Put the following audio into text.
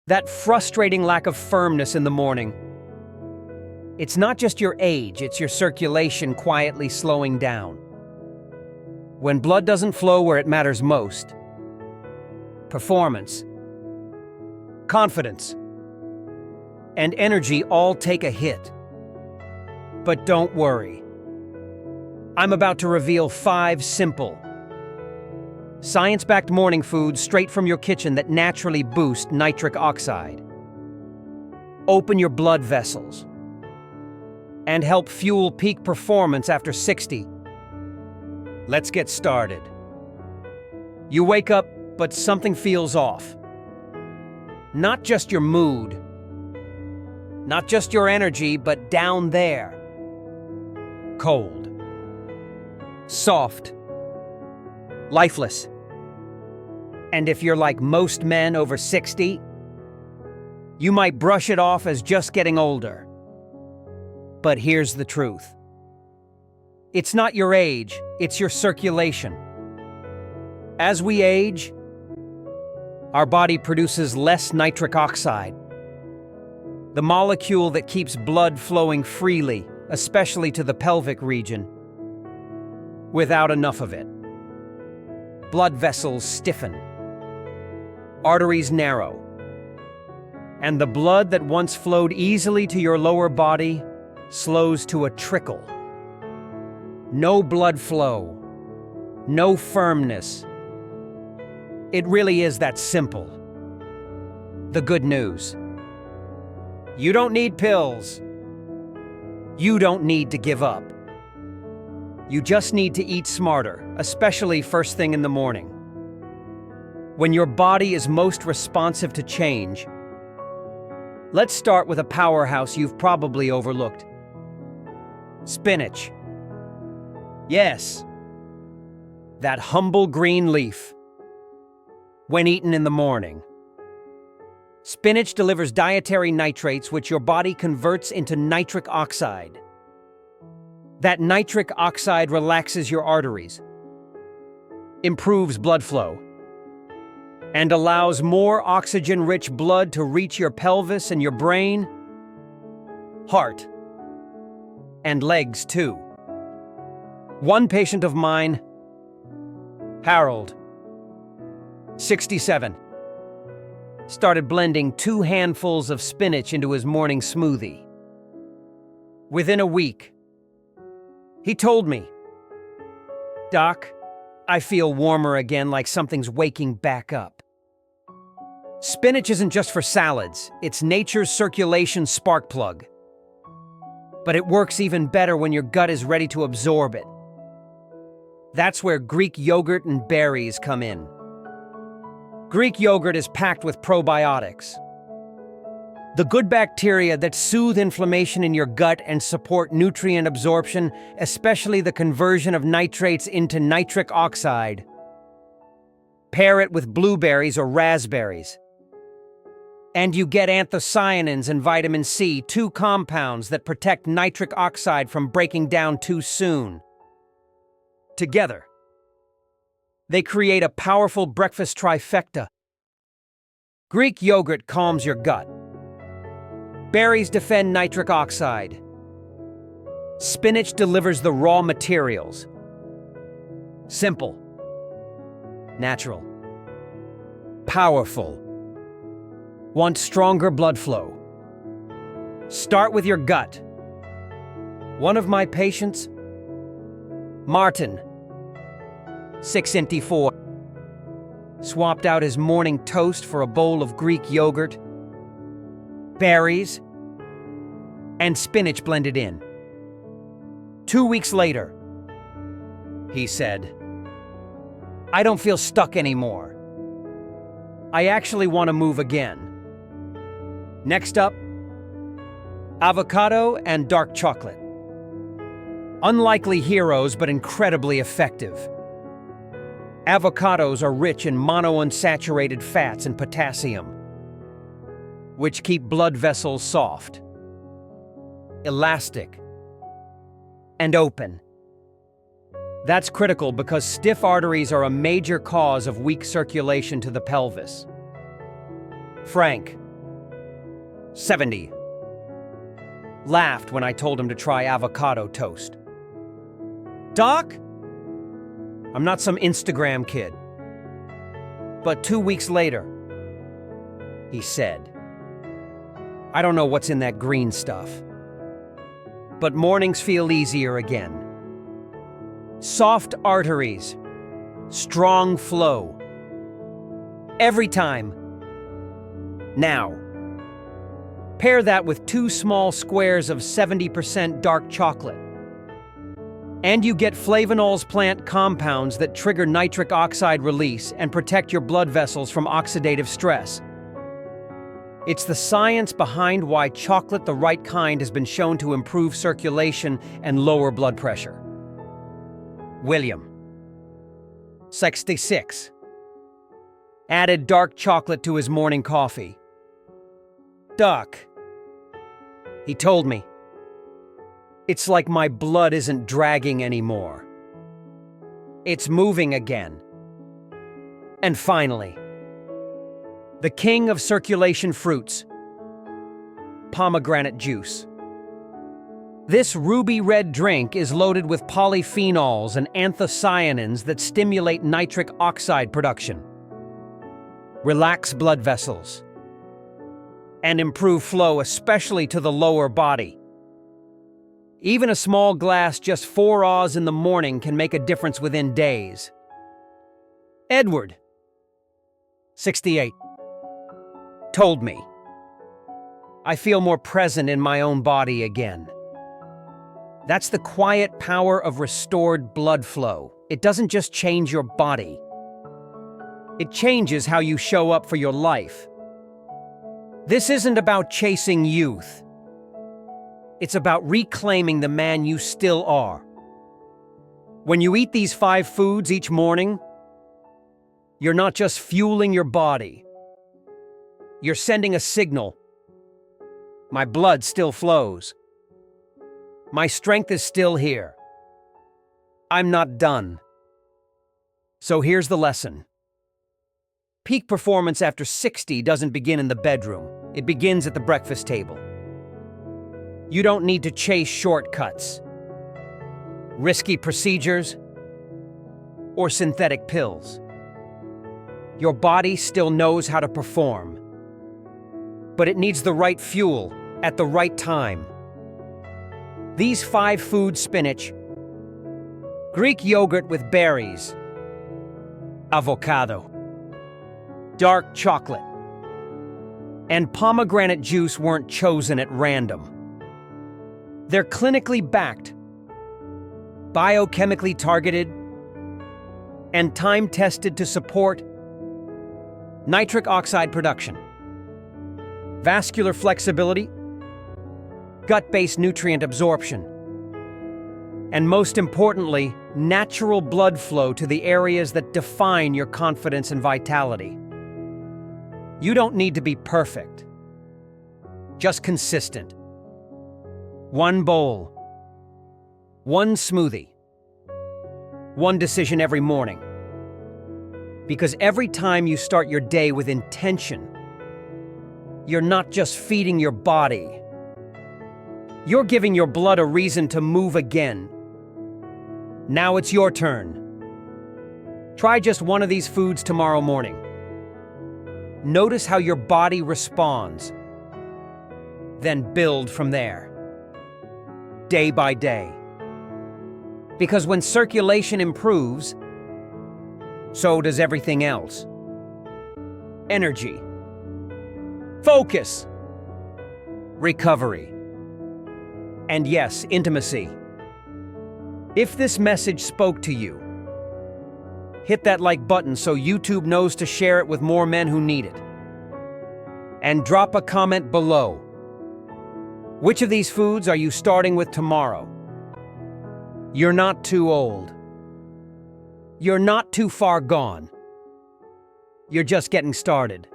That frustrating lack of firmness in the morning. It's not just your age, it's your circulation quietly slowing down. When blood doesn't flow where it matters most, performance, confidence, and energy all take a hit. But don't worry. I'm about to reveal 5 simple, science-backed morning foods straight from your kitchen that naturally boost nitric oxide, open your blood vessels, and help fuel peak performance after 60. Let's get started. You wake up, but something feels off. Not just your mood, not just your energy, but down there. Cold, soft, lifeless. And if you're like most men over 60, you might brush it off as just getting older. But here's the truth. It's not your age, it's your circulation. As we age, our body produces less nitric oxide, the molecule that keeps blood flowing freely, especially to the pelvic region. Without enough of it, blood vessels stiffen, arteries narrow, and the blood that once flowed easily to your lower body slows to a trickle. No blood flow, no firmness. It really is that simple. The good news: you don't need pills. You don't need to give up. You just need to eat smarter, especially first thing in the morning, when your body is most responsive to change. Let's start with a powerhouse you've probably overlooked. Spinach. Yes, that humble green leaf. When eaten in the morning, spinach delivers dietary nitrates which your body converts into nitric oxide. That nitric oxide relaxes your arteries, improves blood flow, and allows more oxygen-rich blood to reach your pelvis and your brain, heart, and legs too. One patient of mine, Harold, 67, started blending 2 handfuls of spinach into his morning smoothie. Within a week, he told me, "Doc, I feel warmer again, like something's waking back up." Spinach isn't just for salads, it's nature's circulation spark plug. But it works even better when your gut is ready to absorb it. That's where Greek yogurt and berries come in. Greek yogurt is packed with probiotics, the good bacteria that soothe inflammation in your gut and support nutrient absorption, especially the conversion of nitrates into nitric oxide. Pair it with blueberries or raspberries, and you get anthocyanins and vitamin C, 2 compounds that protect nitric oxide from breaking down too soon. Together, they create a powerful breakfast trifecta. Greek yogurt calms your gut. Berries defend nitric oxide. Spinach delivers the raw materials. Simple, natural, powerful. Want stronger blood flow? Start with your gut. One of my patients, Martin, 64, swapped out his morning toast for a bowl of Greek yogurt, berries, and spinach blended in. 2 weeks later, he said, "I don't feel stuck anymore. I actually want to move again." Next up, avocado and dark chocolate. Unlikely heroes, but incredibly effective. Avocados are rich in monounsaturated fats and potassium, which keep blood vessels soft, elastic, and open. That's critical because stiff arteries are a major cause of weak circulation to the pelvis. Frank, 70. Laughed when I told him to try avocado toast. Doc? I'm not some Instagram kid. But 2 weeks later, he said, I don't know what's in that green stuff, but mornings feel easier again. Soft arteries, strong flow. Every time. Now. Pair that with 2 small squares of 70% dark chocolate. And you get flavanols, plant compounds that trigger nitric oxide release and protect your blood vessels from oxidative stress. It's the science behind why chocolate, the right kind, has been shown to improve circulation and lower blood pressure. William, 66. Added dark chocolate to his morning coffee. Doc, he told me, it's like my blood isn't dragging anymore. It's moving again. And finally, the king of circulation fruits, pomegranate juice. This ruby red drink is loaded with polyphenols and anthocyanins that stimulate nitric oxide production, relax blood vessels, and improve flow, especially to the lower body. Even a small glass just 4 hours in the morning can make a difference within days. Edward, 68, told me, I feel more present in my own body again. That's the quiet power of restored blood flow. It doesn't just change your body. It changes how you show up for your life. This isn't about chasing youth. It's about reclaiming the man you still are. When you eat these 5 foods each morning, you're not just fueling your body. You're sending a signal. My blood still flows. My strength is still here. I'm not done. So here's the lesson. Peak performance after 60 doesn't begin in the bedroom. It begins at the breakfast table. You don't need to chase shortcuts, risky procedures, or synthetic pills. Your body still knows how to perform, but it needs the right fuel at the right time. These 5 foods: spinach, Greek yogurt with berries, avocado, dark chocolate, and pomegranate juice weren't chosen at random. They're clinically backed, biochemically targeted, and time-tested to support nitric oxide production, vascular flexibility, gut-based nutrient absorption, and most importantly, natural blood flow to the areas that define your confidence and vitality. You don't need to be perfect, just consistent. 1 bowl, 1 smoothie, 1 decision every morning. Because every time you start your day with intention, you're not just feeding your body. You're giving your blood a reason to move again. Now it's your turn. Try just 1 of these foods tomorrow morning. Notice how your body responds. Then build from there. Day by day. Because when circulation improves, so does everything else. Energy, focus, recovery, and yes, intimacy. If this message spoke to you, hit that like button so YouTube knows to share it with more men who need it. And drop a comment below. Which of these foods are you starting with tomorrow? You're not too old. You're not too far gone. You're just getting started.